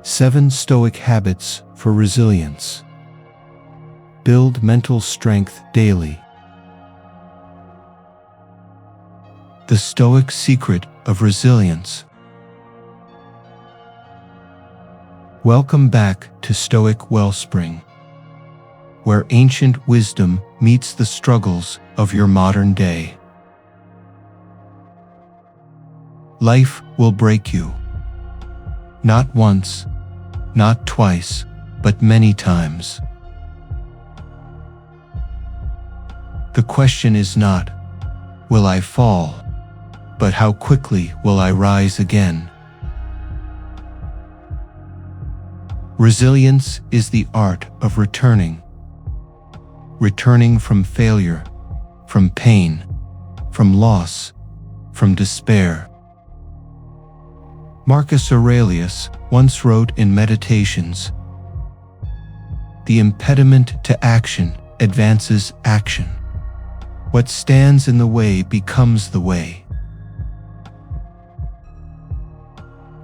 7 Stoic Habits for Resilience. Build mental strength daily. The Stoic Secret of Resilience. Welcome back to Stoic-Wellspring, where ancient wisdom meets the struggles of your modern day. Life will break you. Not once, not twice, but many times. The question is not, will I fall, but how quickly will I rise again? Resilience is the art of returning from failure, from pain, from loss, from despair. Marcus Aurelius once wrote in Meditations, "The impediment to action advances action. What stands in the way becomes the way."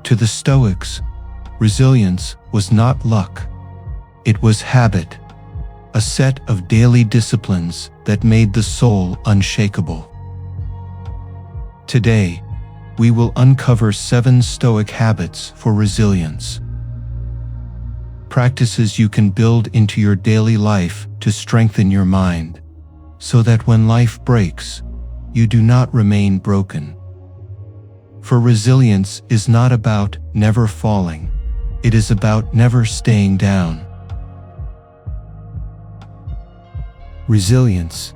To the Stoics, resilience was not luck. It was habit, a set of daily disciplines that made the soul unshakable. Today, we will uncover 7 Stoic habits for resilience. Practices you can build into your daily life to strengthen your mind, so that when life breaks, you do not remain broken. For resilience is not about never falling, it is about never staying down. Resilience,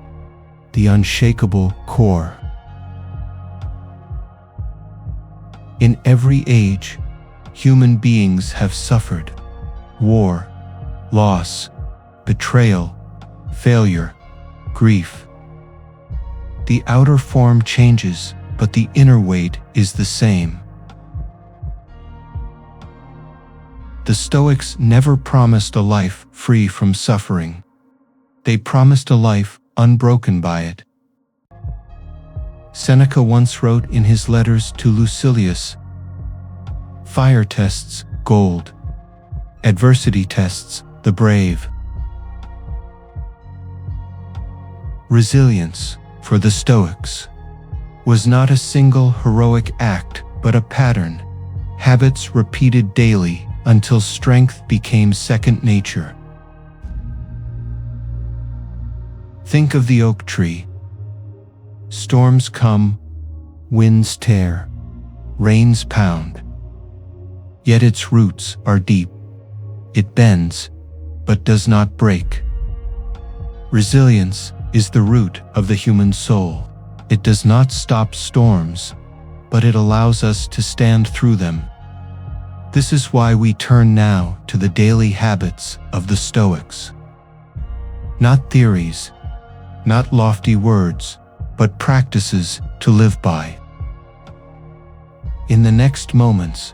the unshakable core. In every age, human beings have suffered war, loss, betrayal, failure, grief. The outer form changes, but the inner weight is the same. The Stoics never promised a life free from suffering. They promised a life unbroken by it. Seneca once wrote in his letters to Lucilius, "Fire tests gold. Adversity tests the brave." Resilience, for the Stoics, was not a single heroic act, but a pattern, habits repeated daily until strength became second nature. Think of the oak tree. Storms come, winds tear, rains pound. Yet its roots are deep. It bends, but does not break. Resilience is the root of the human soul. It does not stop storms, but it allows us to stand through them. This is why we turn now to the daily habits of the Stoics. Not theories, not lofty words, but practices to live by. In the next moments,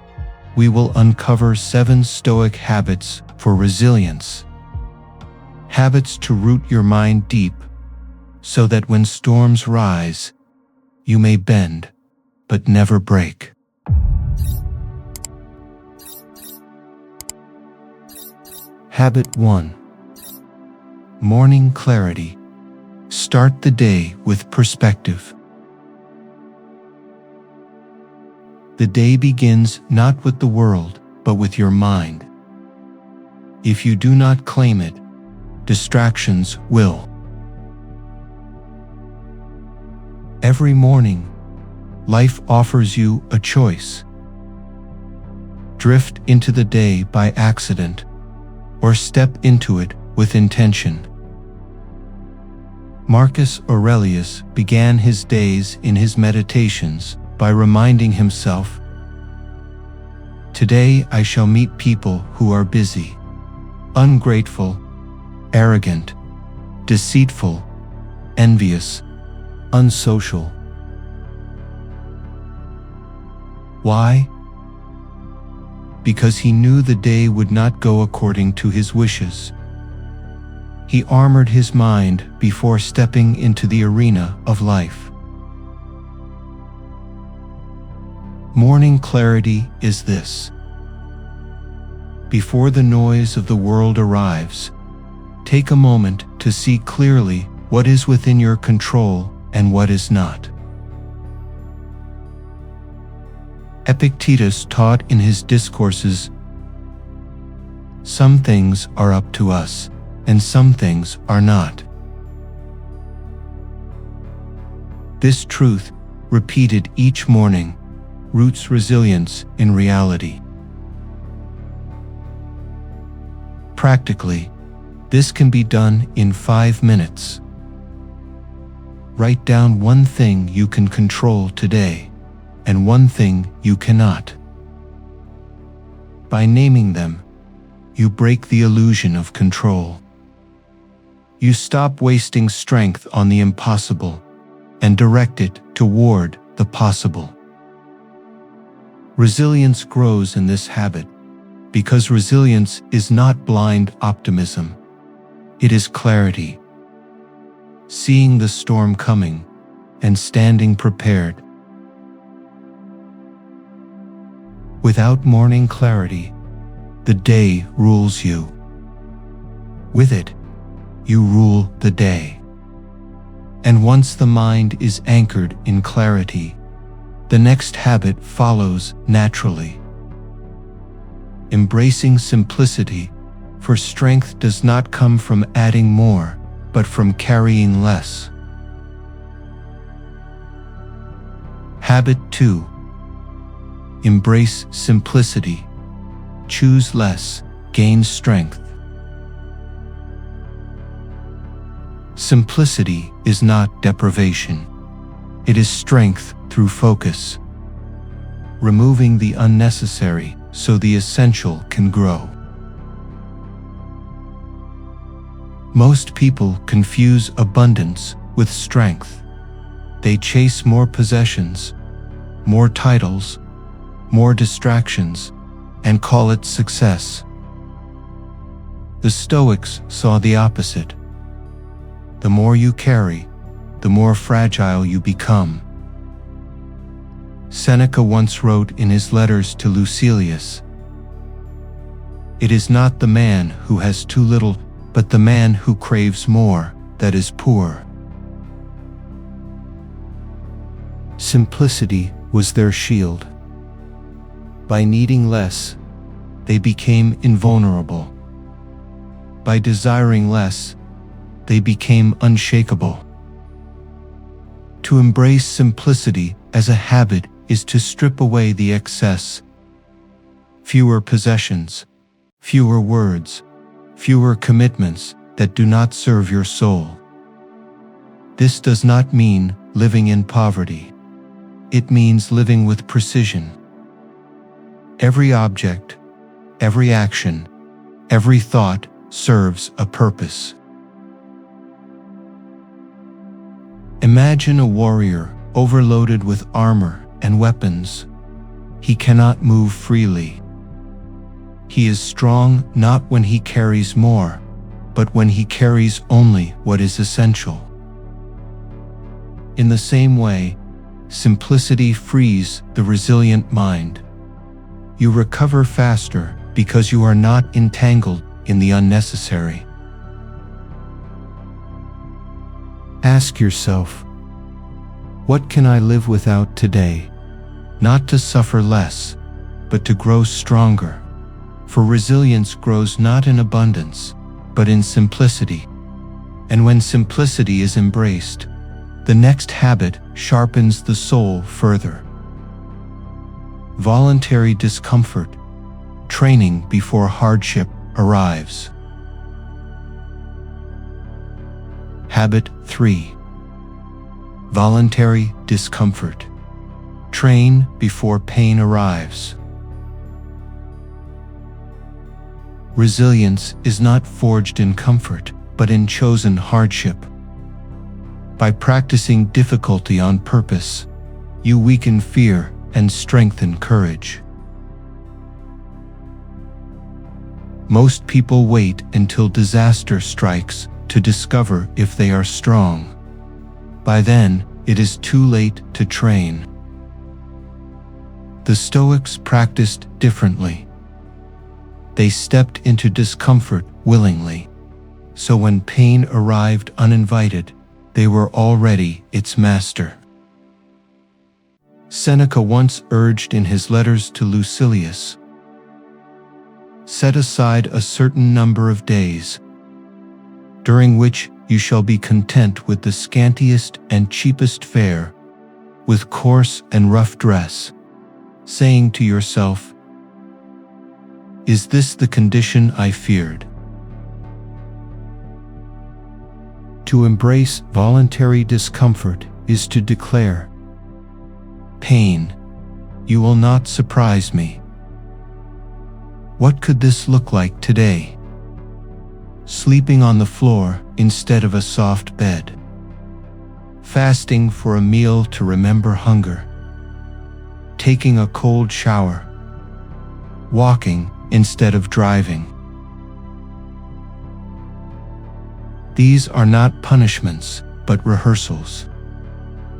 we will uncover 7 Stoic habits for resilience. Habits to root your mind deep, so that when storms rise, you may bend, but never break. Habit 1. Morning clarity. Start the day with perspective. The day begins not with the world, but with your mind. If you do not claim it, distractions will. Every morning, life offers you a choice. Drift into the day by accident, or step into it with intention. Marcus Aurelius began his days in his meditations by reminding himself, "Today I shall meet people who are busy, ungrateful, arrogant, deceitful, envious, unsocial." Why? Because he knew the day would not go according to his wishes. He armored his mind before stepping into the arena of life. Morning clarity is this: Before the noise of the world arrives, take a moment to see clearly what is within your control and what is not. Epictetus taught in his discourses, "Some things are up to us, and some things are not." This truth, repeated each morning, roots resilience in reality. Practically, this can be done in 5 minutes. Write down one thing you can control today, and one thing you cannot. By naming them, you break the illusion of control. You stop wasting strength on the impossible and direct it toward the possible. Resilience grows in this habit because resilience is not blind optimism. It is clarity, seeing the storm coming and standing prepared. Without morning clarity, the day rules you. With it, you rule the day. And once the mind is anchored in clarity, the next habit follows naturally. Embracing simplicity, for strength does not come from adding more, but from carrying less. Habit 2. Embrace simplicity. Choose less, gain strength. Simplicity is not deprivation. It is strength through focus, removing the unnecessary so the essential can grow. Most people confuse abundance with strength. They chase more possessions, more titles, more distractions, and call it success. The Stoics saw the opposite. The more you carry, the more fragile you become. Seneca once wrote in his letters to Lucilius, "It is not the man who has too little, but the man who craves more, that is poor." Simplicity was their shield. By needing less, they became invulnerable. By desiring less, they became unshakable. To embrace simplicity as a habit is to strip away the excess. Fewer possessions, fewer words, fewer commitments that do not serve your soul. This does not mean living in poverty. It means living with precision. Every object, every action, every thought serves a purpose. Imagine a warrior overloaded with armor and weapons. He cannot move freely. He is strong not when he carries more, but when he carries only what is essential. In the same way, simplicity frees the resilient mind. You recover faster because you are not entangled in the unnecessary. Ask yourself, what can I live without today? Not to suffer less, but to grow stronger. For resilience grows not in abundance, but in simplicity. And when simplicity is embraced, the next habit sharpens the soul further. Voluntary discomfort, training before hardship arrives. Habit 3. Voluntary discomfort. Train before pain arrives. Resilience is not forged in comfort, but in chosen hardship. By practicing difficulty on purpose, you weaken fear and strengthen courage. Most people wait until disaster strikes to discover if they are strong. By then, it is too late to train. The Stoics practiced differently. They stepped into discomfort willingly. So when pain arrived uninvited, they were already its master. Seneca once urged in his letters to Lucilius, "Set aside a certain number of days, during which you shall be content with the scantiest and cheapest fare, with coarse and rough dress, saying to yourself, 'Is this the condition I feared?'" To embrace voluntary discomfort is to declare, "Pain, you will not surprise me. What could this look like today? Sleeping on the floor instead of a soft bed. Fasting for a meal to remember hunger. Taking a cold shower. Walking instead of driving." These are not punishments, but rehearsals.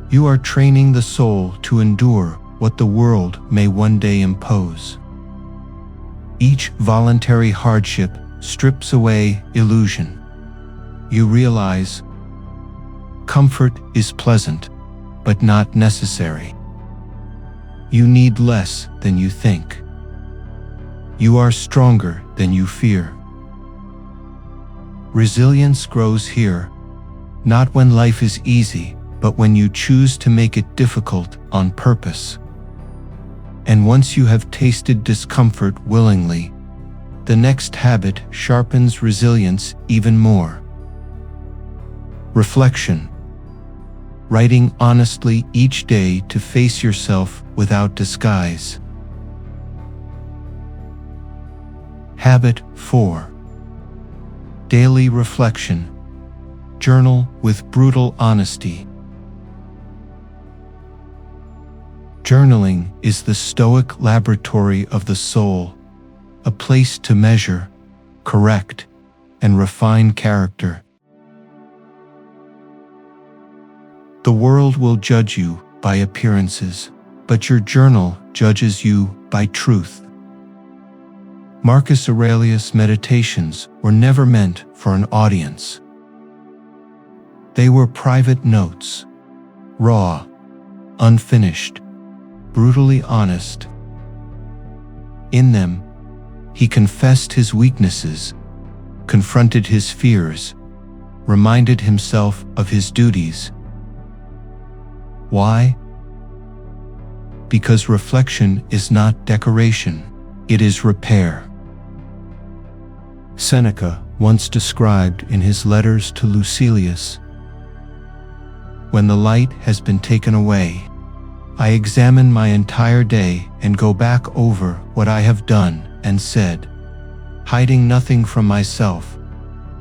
You are training the soul to endure what the world may one day impose. Each voluntary hardship strips away illusion. You realize comfort is pleasant, but not necessary. You need less than you think. You are stronger than you fear. Resilience grows here, not when life is easy, but when you choose to make it difficult on purpose. And once you have tasted discomfort willingly, the next habit sharpens resilience even more. Reflection. Writing honestly each day to face yourself without disguise. Habit 4. Daily reflection. Journal with brutal honesty. Journaling is the Stoic laboratory of the soul, a place to measure, correct, and refine character. The world will judge you by appearances, but your journal judges you by truth. Marcus Aurelius' meditations were never meant for an audience. They were private notes, raw, unfinished, brutally honest. In them, he confessed his weaknesses, confronted his fears, reminded himself of his duties. Why? Because reflection is not decoration, it is repair. Seneca once described in his letters to Lucilius, "When the light has been taken away, I examine my entire day and go back over what I have done and said, hiding nothing from myself,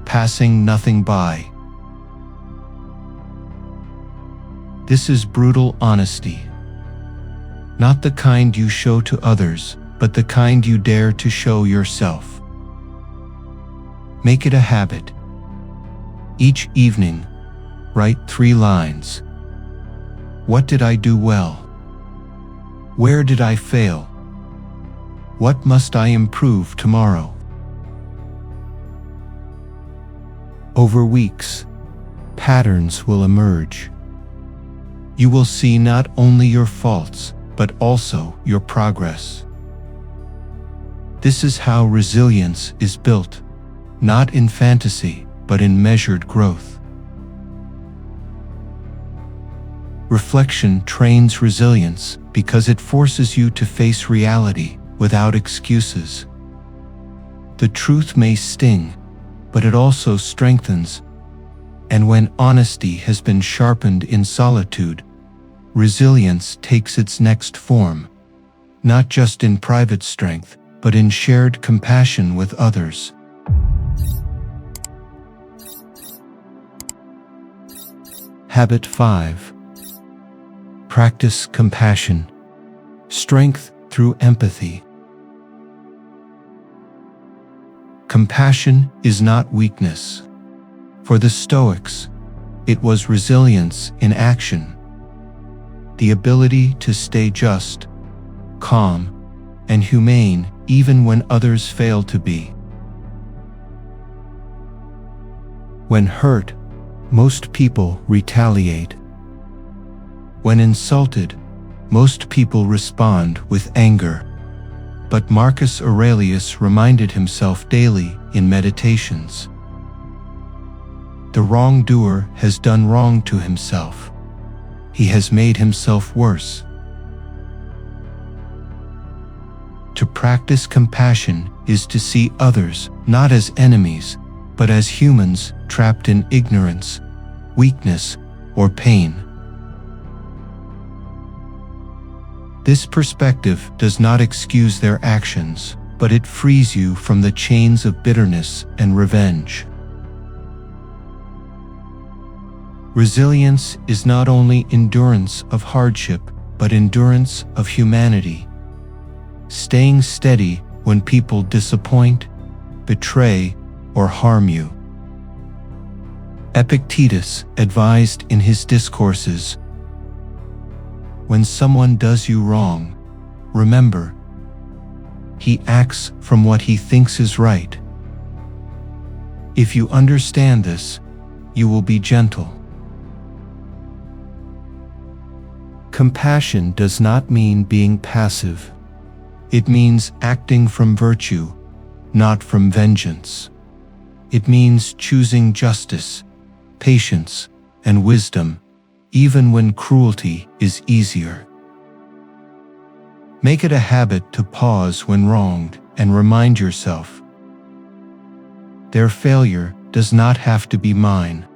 passing nothing by." This is brutal honesty. Not the kind you show to others, but the kind you dare to show yourself. Make it a habit. Each evening, write 3 lines. What did I do well? Where did I fail? What must I improve tomorrow? Over weeks, patterns will emerge. You will see not only your faults, but also your progress. This is how resilience is built, not in fantasy, but in measured growth. Reflection trains resilience because it forces you to face reality without excuses. The truth may sting, but it also strengthens. And when honesty has been sharpened in solitude, resilience takes its next form, not just in private strength, but in shared compassion with others. Habit 5. Practice compassion. Strength through empathy. Compassion is not weakness. For the Stoics, it was resilience in action. The ability to stay just, calm, and humane even when others fail to be. When hurt, most people retaliate. When insulted, most people respond with anger. But Marcus Aurelius reminded himself daily in meditations. The wrongdoer has done wrong to himself. He has made himself worse. To practice compassion is to see others not as enemies, but as humans trapped in ignorance, weakness, or pain. This perspective does not excuse their actions, but it frees you from the chains of bitterness and revenge. Resilience is not only endurance of hardship, but endurance of humanity. Staying steady when people disappoint, betray, or harm you. Epictetus advised in his discourses, "When someone does you wrong, remember, he acts from what he thinks is right. If you understand this, you will be gentle." Compassion does not mean being passive. It means acting from virtue, not from vengeance. It means choosing justice, patience, and wisdom, even when cruelty is easier. Make it a habit to pause when wronged and remind yourself, their failure does not have to be mine.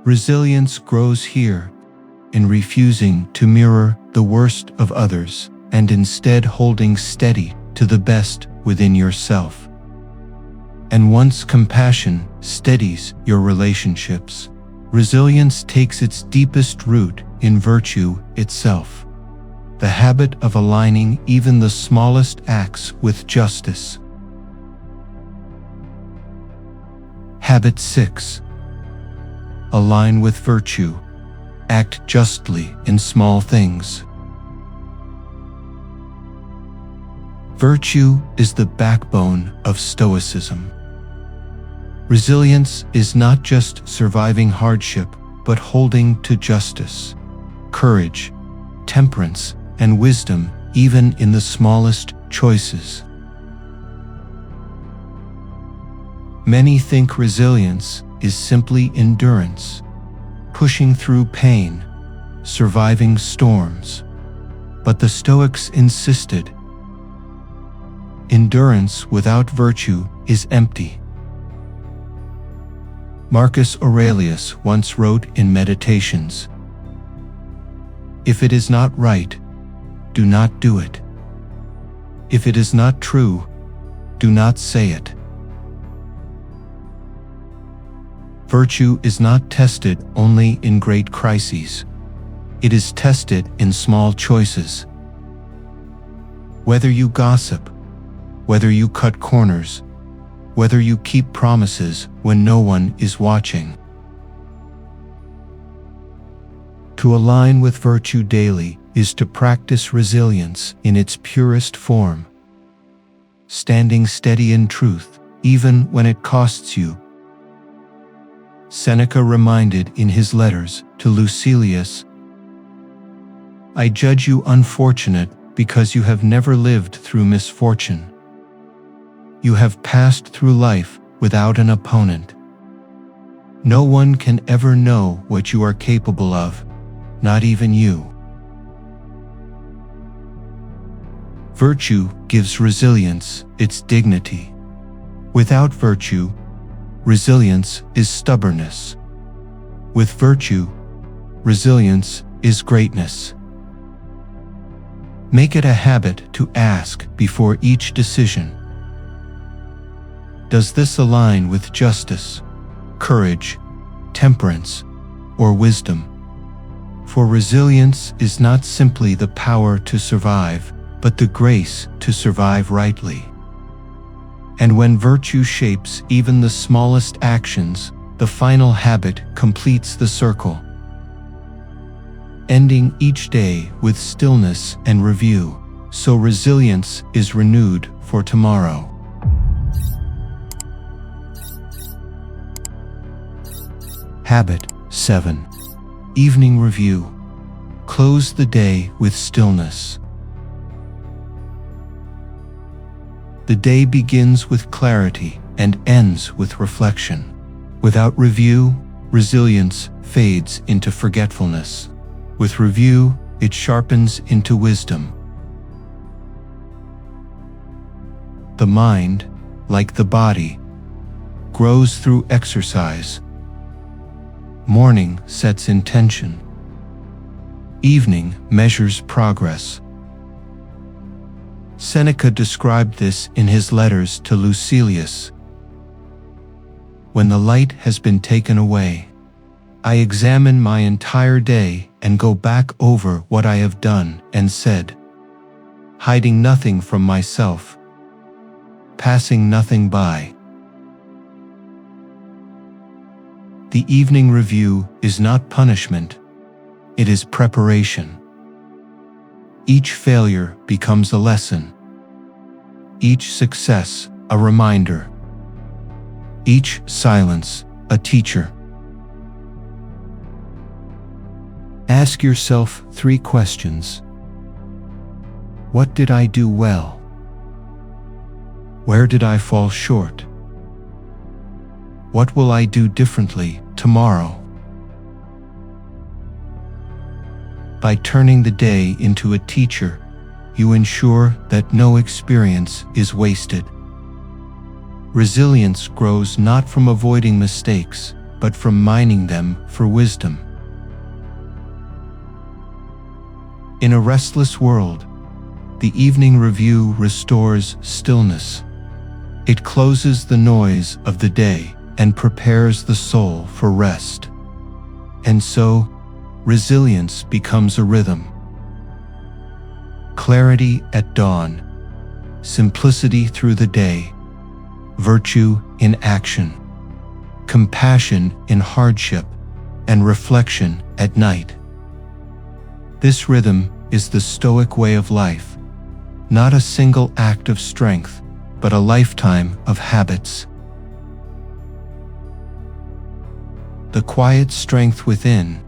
Resilience grows here, in refusing to mirror the worst of others and instead holding steady to the best within yourself. And once compassion steadies your relationships, resilience takes its deepest root in virtue itself, the habit of aligning even the smallest acts with justice. Habit 6. Align with virtue. Act justly in small things. Virtue is the backbone of Stoicism. Resilience is not just surviving hardship, but holding to justice, courage, temperance, and wisdom even in the smallest choices. Many think resilience is simply endurance, pushing through pain, surviving storms. But the Stoics insisted, endurance without virtue is empty. Marcus Aurelius once wrote in Meditations, "If it is not right, do not do it. If it is not true, do not say it." Virtue is not tested only in great crises. It is tested in small choices. Whether you gossip, whether you cut corners, whether you keep promises when no one is watching. To align with virtue daily is to practice resilience in its purest form, standing steady in truth, even when it costs you. Seneca reminded in his letters to Lucilius, "I judge you unfortunate because you have never lived through misfortune. You have passed through life without an opponent. No one can ever know what you are capable of, not even you." Virtue gives resilience its dignity. Without virtue, resilience is stubbornness. With virtue, resilience is greatness. Make it a habit to ask before each decision, does this align with justice, courage, temperance, or wisdom? For resilience is not simply the power to survive, but the grace to survive rightly. And when virtue shapes even the smallest actions, the final habit completes the circle. ending each day with stillness and review, so resilience is renewed for tomorrow. Habit 7. Evening review. Close the day with stillness. The day begins with clarity and ends with reflection. Without review, resilience fades into forgetfulness. With review, it sharpens into wisdom. The mind, like the body, grows through exercise. Morning sets intention. Evening measures progress. Seneca described this in his letters to Lucilius. When the light has been taken away, I examine my entire day and go back over what I have done and said, hiding nothing from myself, passing nothing by. The evening review is not punishment, it is preparation. Each failure becomes a lesson. Each success a reminder. Each silence a teacher. Ask yourself 3 questions. What did I do well? Where did I fall short? What will I do differently tomorrow? By turning the day into a teacher, you ensure that no experience is wasted. Resilience grows not from avoiding mistakes, but from mining them for wisdom. In a restless world, the evening review restores stillness. It closes the noise of the day and prepares the soul for rest. And so, resilience becomes a rhythm. Clarity at dawn, simplicity through the day, virtue in action, compassion in hardship, and reflection at night. This rhythm is the Stoic way of life, not a single act of strength, but a lifetime of habits. The quiet strength within.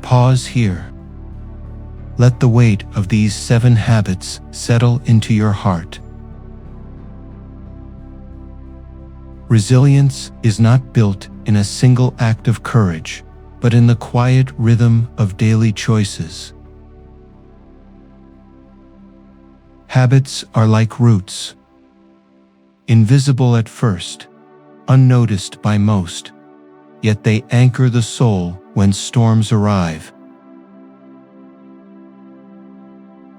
Pause here. Let the weight of these 7 habits settle into your heart. Resilience is not built in a single act of courage, but in the quiet rhythm of daily choices. Habits are like roots, invisible at first, unnoticed by most, yet they anchor the soul when storms arrive.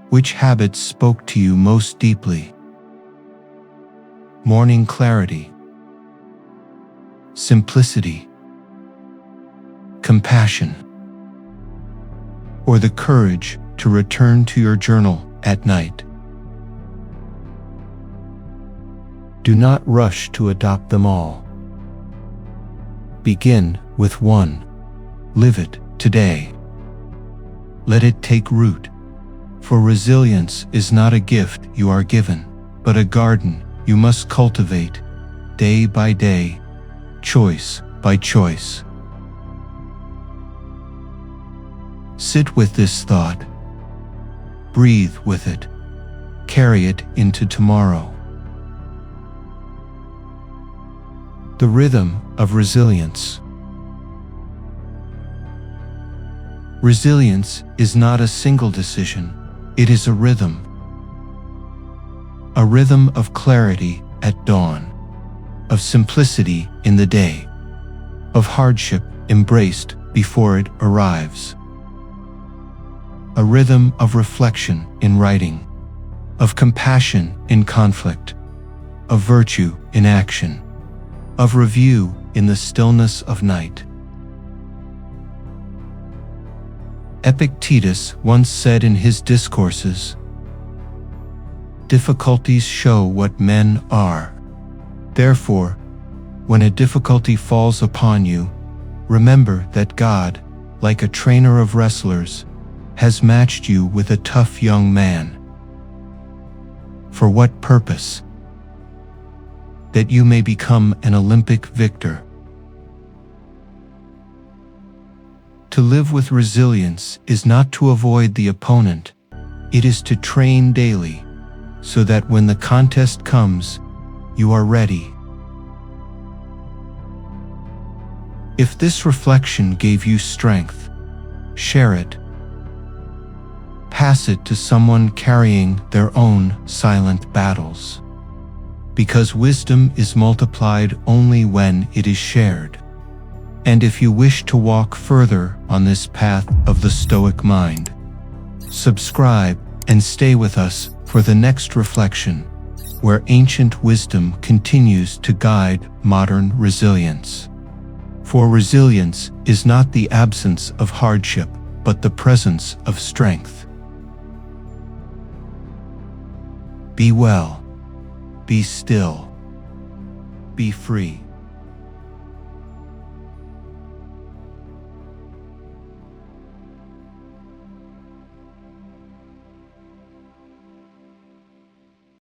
Which habits spoke to you most deeply? Morning clarity, simplicity, compassion, or the courage to return to your journal at night? Do not rush to adopt them all. Begin with one. Live it today. Let it take root. For resilience is not a gift you are given, but a garden you must cultivate, day by day, choice by choice. Sit with this thought. Breathe with it. Carry it into tomorrow. The rhythm of resilience. Resilience is not a single decision. It is a rhythm. A rhythm of clarity at dawn, of simplicity in the day, of hardship embraced before it arrives. A rhythm of reflection in writing, of compassion in conflict, of virtue in action, of review in the stillness of night. Epictetus once said in his discourses, "Difficulties show what men are. Therefore, when a difficulty falls upon you, Remember that God, like a trainer of wrestlers, has matched you with a tough young man. For what purpose? That you may become an Olympic victor. To live with resilience is not to avoid the opponent, it is to train daily, so that when the contest comes, you are ready. If this reflection gave you strength, share it. Pass it to someone carrying their own silent battles. Because wisdom is multiplied only when it is shared. And if you wish to walk further on this path of the Stoic mind, subscribe and stay with us for the next reflection, where ancient wisdom continues to guide modern resilience. For resilience is not the absence of hardship, but the presence of strength. Be well, be still, be free.